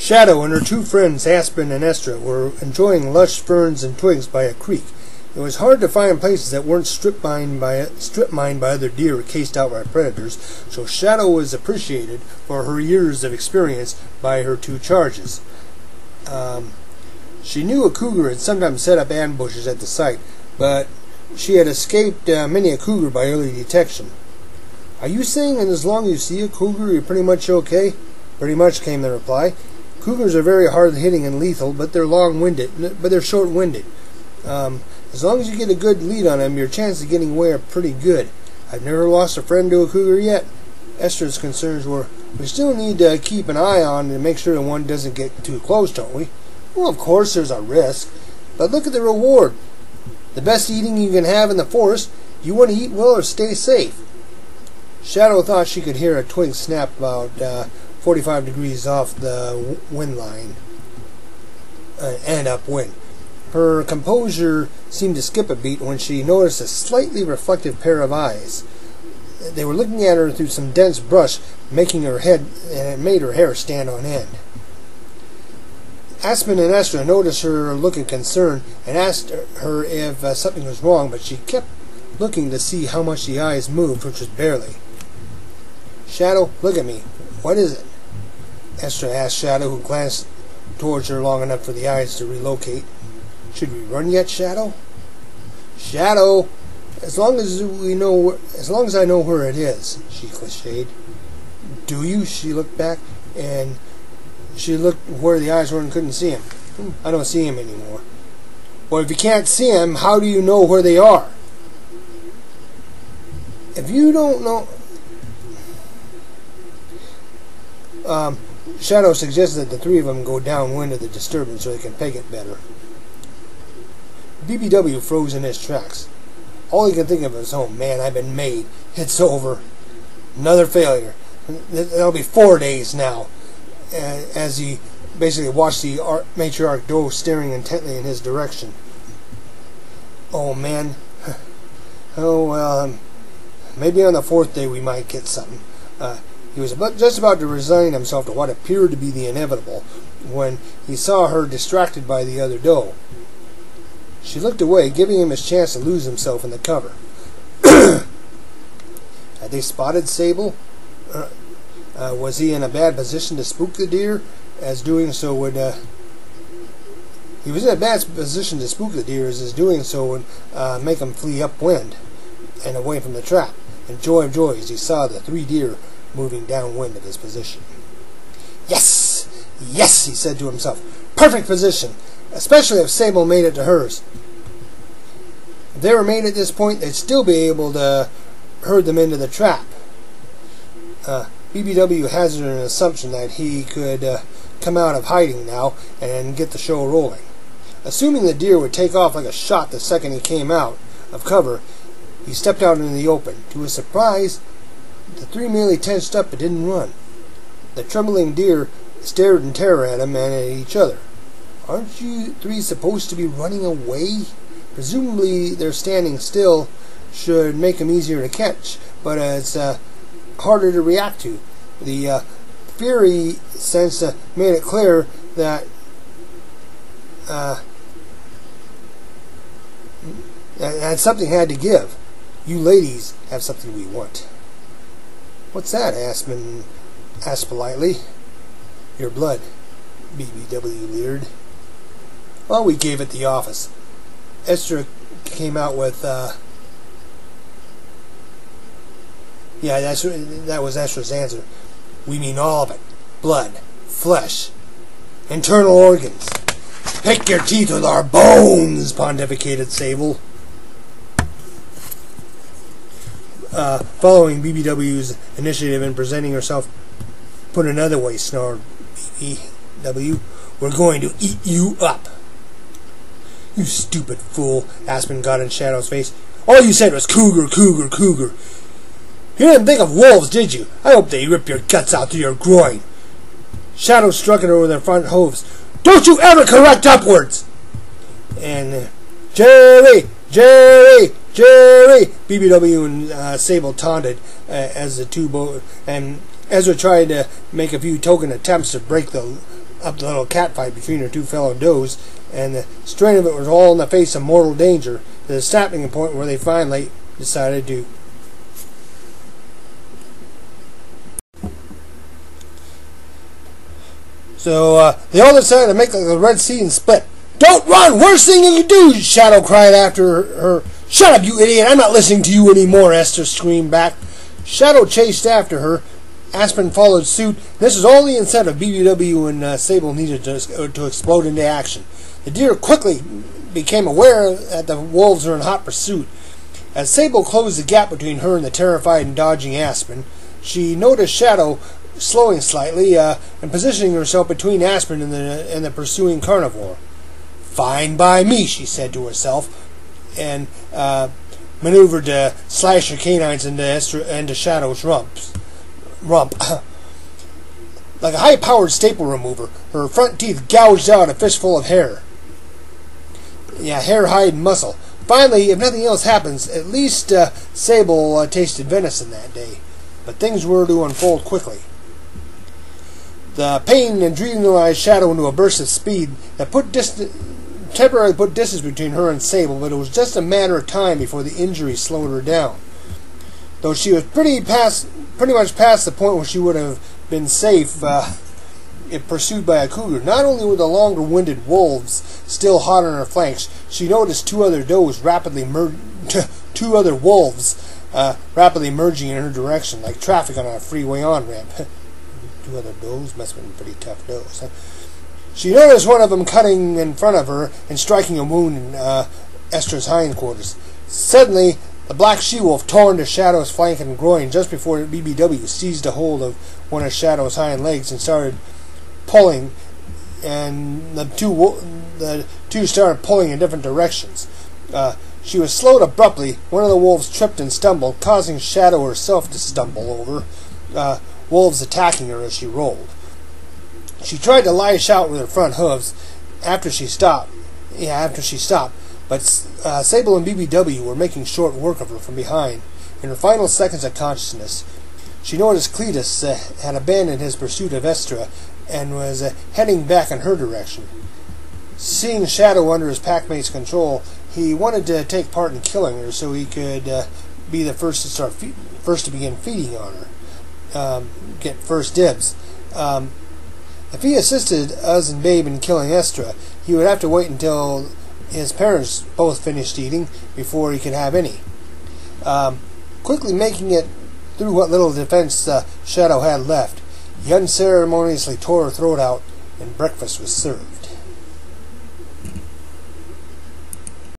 Shadow and her two friends, Aspen and Estra, were enjoying lush ferns and twigs by a creek. It was hard to find places that weren't strip mined by other deer or cased out by predators, so Shadow was appreciated for her years of experience by her two charges. She knew a cougar had sometimes set up ambushes at the site, but she had escaped many a cougar by early detection. "Are you saying that as long as you see a cougar, you're pretty much okay?" "Pretty much," came the reply. "Cougars are very hard-hitting and lethal, but they're short-winded. As long as you get a good lead on them, your chances of getting away are pretty good. I've never lost a friend to a cougar yet." Esther's concerns were, "We still need to keep an eye on and make sure that one doesn't get too close, don't we?" "Well, of course there's a risk, but look at the reward. The best eating you can have in the forest. Do you want to eat well or stay safe?" Shadow thought she could hear a twig snap about 45 degrees off the wind line and upwind. Her composure seemed to skip a beat when she noticed a slightly reflective pair of eyes. They were looking at her through some dense brush, making her head, and it made her hair stand on end. Aspen and Estra noticed her look of concern and asked her if something was wrong, but she kept looking to see how much the eyes moved, which was barely. "Shadow, look at me. What is it?" Estra asked Shadow, who glanced towards her long enough for the eyes to relocate. "Should we run yet, Shadow?" "Shadow, as long as I know where it is," she cliched. "Do you?" She looked back, and she looked where the eyes were and couldn't see him. "I don't see him anymore." "Well, if you can't see him, how do you know where they are?" "If you don't know..." Shadow suggested that the three of them go downwind of the disturbance so they can peg it better. BBW froze in his tracks. All he could think of was, "Oh man, I've been made. It's over. Another failure. That'll be 4 days now." As he basically watched the matriarch doe staring intently in his direction. "Oh man. Oh well, maybe on the 4th day we might get something." He was just about to resign himself to what appeared to be the inevitable when he saw her distracted by the other doe. She looked away, giving him his chance to lose himself in the cover. Had they spotted Sable? Was he in a bad position to spook the deer, as doing so would... He was in a bad position to spook the deer, as doing so would make them flee upwind and away from the trap. And joy of joys, he saw the 3 deer moving downwind of his position. "Yes! Yes!" he said to himself. "Perfect position! Especially if Sable made it to hers. If they were made at this point, they'd still be able to herd them into the trap." BBW hazarded an assumption that he could come out of hiding now and get the show rolling. Assuming the deer would take off like a shot the second he came out of cover, he stepped out into the open. To his surprise, the 3 merely tensed up but didn't run. The trembling deer stared in terror at him and at each other. "Aren't you 3 supposed to be running away?" Presumably their standing still should make them easier to catch, but it's harder to react to. The fury sense made it clear that something had to give. "You ladies have something we want." "What's that?" Aspen asked politely. "Your blood," BBW leered. "Well, we gave it the office." Estra came out with, yeah, that was Estra's answer. "We mean all of it. Blood, flesh, internal organs. Pick your teeth with our bones," pontificated Sable. Following BBW's initiative in presenting herself, "Put another way," snarled BBW. "We're going to eat you up." "You stupid fool," Aspen got in Shadow's face. "All you said was cougar, cougar, cougar. You didn't think of wolves, did you? I hope they rip your guts out through your groin." Shadow struck at her with her front hooves. "Don't you ever correct upwards!" And "Jerry! Jerry! Jerry!" BBW and Sable taunted as the two and Ezra tried to make a few token attempts to break the up the little cat fight between her two fellow does, and the strain of it was all in the face of mortal danger, to the snapping point where they finally decided to. So they all decided to make like the Red Sea and split. "Don't run! Worst thing you can do!" Shadow cried after her. "Shut up, you idiot! I'm not listening to you anymore!" Esther screamed back. Shadow chased after her. Aspen followed suit. This was all the incentive BBW and Sable needed to explode into action. The deer quickly became aware that the wolves were in hot pursuit. As Sable closed the gap between her and the terrified and dodging Aspen, she noticed Shadow slowing slightly and positioning herself between Aspen and the pursuing carnivore. "Fine by me," she said to herself, and maneuvered to slash her canines into Shadow's rump. Like a high-powered staple remover, her front teeth gouged out a fistful of hair. Yeah, hair, hide, and muscle. Finally, if nothing else happens, at least Sable tasted venison that day. But things were to unfold quickly. The pain adrenalized Shadow into a burst of speed that temporarily put distance between her and Sable, but it was just a matter of time before the injury slowed her down. Though she was pretty much past the point where she would have been safe if pursued by a cougar. Not only were the longer-winded wolves still hot on her flanks, she noticed two other wolves rapidly merging in her direction, like traffic on a freeway on-ramp. Two other does must have been pretty tough does. Huh? She noticed one of them cutting in front of her and striking a wound in Esther's hindquarters. Suddenly, the black she-wolf tore into Shadow's flank and groin just before BBW seized a hold of one of Shadow's hind legs and started pulling, and the two started pulling in different directions. She was slowed abruptly. One of the wolves tripped and stumbled, causing Shadow herself to stumble over, wolves attacking her as she rolled. She tried to lash out with her front hooves after she stopped, but Sable and BBW were making short work of her from behind. In her final seconds of consciousness, she noticed Cletus had abandoned his pursuit of Estra and was heading back in her direction. Seeing Shadow under his packmate's control, he wanted to take part in killing her so he could be the first to begin feeding on her, get first dibs. If he assisted Uz and Babe in killing Estra, he would have to wait until his parents both finished eating before he could have any. Quickly making it through what little defense Shadow had left, he unceremoniously tore her throat out, and breakfast was served.